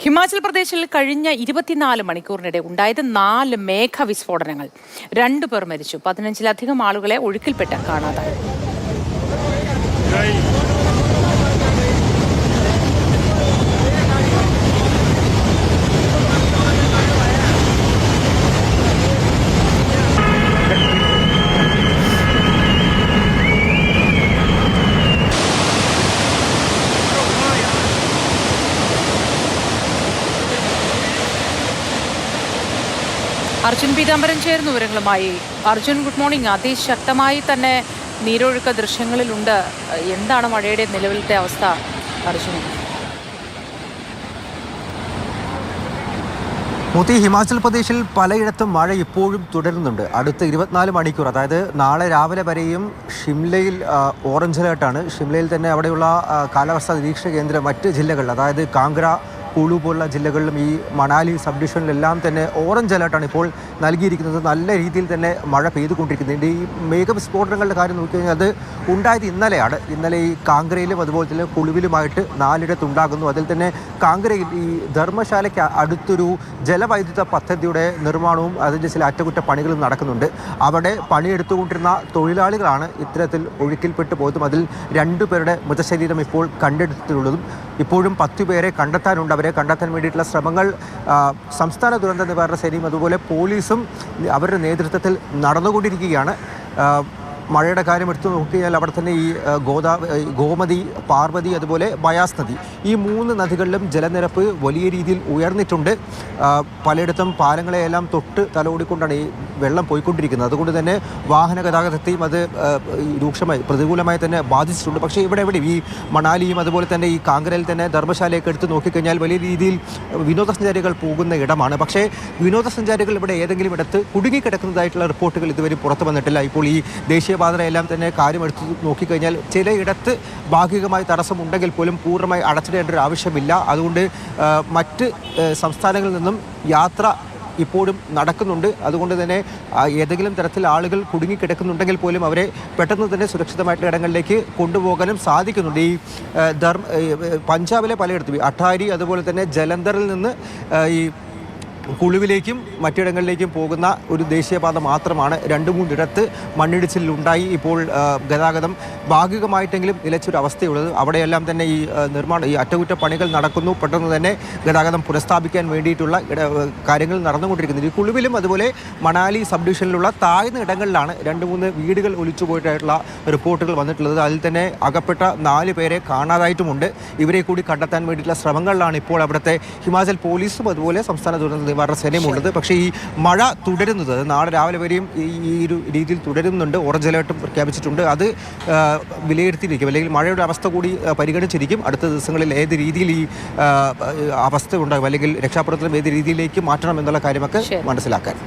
ഹിമാചൽ പ്രദേശിൽ കഴിഞ്ഞ 24 മണിക്കൂറിനിടെ ഉണ്ടായത് 4 മേഘവിസ്ഫോടനങ്ങൾ. 2 പേർ മരിച്ചു. 15-ലധികം ആളുകളെ ഒഴുക്കിൽപ്പെട്ട് കാണാതായി. അർജുൻ പീതാംബരൻ ചേർന്നു വിവരങ്ങളുമായി. Arjun, good morning. അതിശക്തമായി തന്നെ നീരൊഴുക്ക് ദൃശ്യങ്ങളിലുണ്ട്. എന്താണ് മഴയുടെ നിലവിലത്തെ അവസ്ഥ അർജുൻ? ഹിമാചൽ പ്രദേശിൽ പലയിടത്തും മഴ ഇപ്പോഴും തുടരുന്നുണ്ട്. അടുത്ത 24 മണിക്കൂർ, അതായത് നാളെ രാവിലെ വരെയും ഷിംലയിൽ ഓറഞ്ച് അലേർട്ടാണ്. ഷിംലയിൽ തന്നെ അവിടെയുള്ള കാലാവസ്ഥാ നിരീക്ഷണ കേന്ദ്രം മറ്റ് ജില്ലകൾ, അതായത് കാംഗ്ര, കുളു പോലുള്ള ജില്ലകളിലും ഈ മണാലി സബ് ഡിവിഷനിലെല്ലാം തന്നെ ഓറഞ്ച് അലേർട്ടാണ് ഇപ്പോൾ നൽകിയിരിക്കുന്നത്. നല്ല രീതിയിൽ തന്നെ മഴ പെയ്തുകൊണ്ടിരിക്കുന്നുണ്ട്. ഈ മേഘവിസ്ഫോടനങ്ങളുടെ കാര്യം നോക്കിക്കഴിഞ്ഞാൽ അത് ഉണ്ടായത് ഇന്നലെയാണ്. ഇന്നലെ ഈ കാംഗ്രയിലും അതുപോലെ തന്നെ കുളുവിലുമായിട്ട് 4 ഉണ്ടാകുന്നു. അതിൽ തന്നെ കാംഗ്രയിൽ ഈ ധർമ്മശാലയ്ക്ക് അടുത്തൊരു ജലവൈദ്യുത പദ്ധതിയുടെ നിർമ്മാണവും അതിൻ്റെ ചില അറ്റകുറ്റപ്പണികളും നടക്കുന്നുണ്ട്. അവിടെ പണിയെടുത്തുകൊണ്ടിരുന്ന തൊഴിലാളികളാണ് ഇത്തരത്തിൽ ഒഴുക്കിൽപ്പെട്ട് പോയതും. അതിൽ 2 പേരുടെ മൃതശരീരം ഇപ്പോൾ കണ്ടെടുത്തിട്ടുള്ളതും. ഇപ്പോഴും 10 പേരെ കണ്ടെത്താനുണ്ട്. അവരെ കണ്ടെത്താൻ വേണ്ടിയിട്ടുള്ള ശ്രമങ്ങൾ സംസ്ഥാന ദുരന്ത നിവാരണ സേനയും അതുപോലെ പോലീസും അവരുടെ നേതൃത്വത്തിൽ നടന്നുകൊണ്ടിരിക്കുകയാണ്. മഴയുടെ കാര്യം എടുത്തു നോക്കിയാൽ അവിടെ തന്നെ ഈ ഗോമതി, പാർവതി, അതുപോലെ ബയാസ് നദി, ഈ 3 നദികളിലും ജലനിരപ്പ് വലിയ രീതിയിൽ ഉയർന്നിട്ടുണ്ട്. പലയിടത്തും പാലങ്ങളെയെല്ലാം തൊട്ട് തലോടിക്കൊണ്ടാണ് ഈ വെള്ളം പോയിക്കൊണ്ടിരിക്കുന്നത്. അതുകൊണ്ട് തന്നെ വാഹന ഗതാഗതത്തെയും അത് രൂക്ഷമായി പ്രതികൂലമായി തന്നെ ബാധിച്ചിട്ടുണ്ട്. പക്ഷേ ഇവിടെ ഈ മണാലിയും അതുപോലെ തന്നെ ഈ കാങ്കരയിൽ തന്നെ ധർമ്മശാലയൊക്കെ എടുത്ത് നോക്കിക്കഴിഞ്ഞാൽ വലിയ രീതിയിൽ വിനോദസഞ്ചാരികൾ പോകുന്ന ഇടമാണ്. പക്ഷേ വിനോദസഞ്ചാരികൾ ഇവിടെ ഏതെങ്കിലും ഇടത്ത് കുടുങ്ങിക്കിടക്കുന്നതായിട്ടുള്ള റിപ്പോർട്ടുകൾ ഇതുവരെ പുറത്തു വന്നിട്ടില്ല. ഇപ്പോൾ ഈ ദേശീയപാതയെല്ലാം തന്നെ കാര്യമെടുത്ത് നോക്കിക്കഴിഞ്ഞാൽ ചിലയിടത്ത് ഭാഗികമായി തടസ്സമുണ്ടെങ്കിൽ പോലും പൂർണ്ണമായി അടച്ചിടേണ്ട ഒരു ആവശ്യമില്ല. അതുകൊണ്ട് മറ്റ് സംസ്ഥാനങ്ങളിൽ നിന്നും യാത്ര ഇപ്പോഴും നടക്കുന്നുണ്ട്. അതുകൊണ്ട് തന്നെ ഏതെങ്കിലും തരത്തിൽ ആളുകൾ കുടുങ്ങിക്കിടക്കുന്നുണ്ടെങ്കിൽ പോലും അവരെ പെട്ടെന്ന് തന്നെ സുരക്ഷിതമായിട്ടുള്ള ഇടങ്ങളിലേക്ക് കൊണ്ടുപോകാനും സാധിക്കുന്നുണ്ട്. ഈ പഞ്ചാബിലെ പലയിടത്തും അട്ടാരി അതുപോലെ തന്നെ ജലന്ധറിൽ നിന്ന് ഈ കുളുവിലേക്കും മറ്റിടങ്ങളിലേക്കും പോകുന്ന ഒരു ദേശീയപാത മാത്രമാണ് 2-3 ഇടത്ത് മണ്ണിടിച്ചിലുണ്ടായി. ഇപ്പോൾ ഗതാഗതം ഭാഗികമായിട്ടെങ്കിലും നിലച്ചൊരു അവസ്ഥയുള്ളത്. അവിടെയെല്ലാം തന്നെ ഈ ഈ അറ്റകുറ്റപ്പണികൾ നടക്കുന്നു. പെട്ടെന്ന് തന്നെ ഗതാഗതം പുനഃസ്ഥാപിക്കാൻ വേണ്ടിയിട്ടുള്ള കാര്യങ്ങൾ നടന്നുകൊണ്ടിരിക്കുന്നത്. ഈ കുളുവിലും അതുപോലെ മണാലി സബ് ഡിവിഷനിലുള്ള താഴ്ന്ന ഇടങ്ങളിലാണ് 2-3 വീടുകൾ ഒലിച്ചുപോയിട്ടായിട്ടുള്ള റിപ്പോർട്ടുകൾ വന്നിട്ടുള്ളത്. അതിൽ തന്നെ അകപ്പെട്ട 4 പേരെ കാണാതായിട്ടുമുണ്ട്. ഇവരെ കൂടി കണ്ടെത്താൻ വേണ്ടിയിട്ടുള്ള ശ്രമങ്ങളിലാണ് ഇപ്പോൾ അവിടുത്തെ ഹിമാചൽ പോലീസും അതുപോലെ സംസ്ഥാന ദുരന്ത നിവാരണ സേനയും ഉള്ളത്. പക്ഷേ ഈ മഴ തുടരുന്നത് നാളെ രാവിലെ വരെയും ഈ ഒരു രീതിയിൽ തുടരുന്നുണ്ട്. ഓറഞ്ച് അലേർട്ടും പ്രഖ്യാപിച്ചിട്ടുണ്ട്. അത് വിലയിരുത്തിയിരിക്കും, അല്ലെങ്കിൽ മഴയുടെ അവസ്ഥ കൂടി പരിഗണിച്ചിരിക്കും. അടുത്ത ദിവസങ്ങളിൽ ഏത് രീതിയിൽ ഈ അവസ്ഥ ഉണ്ടാകും, അല്ലെങ്കിൽ രക്ഷാപ്രവർത്തനം ഏത് രീതിയിലേക്ക് മാറ്റണം എന്നുള്ള കാര്യമൊക്കെ മനസ്സിലാക്കാൻ.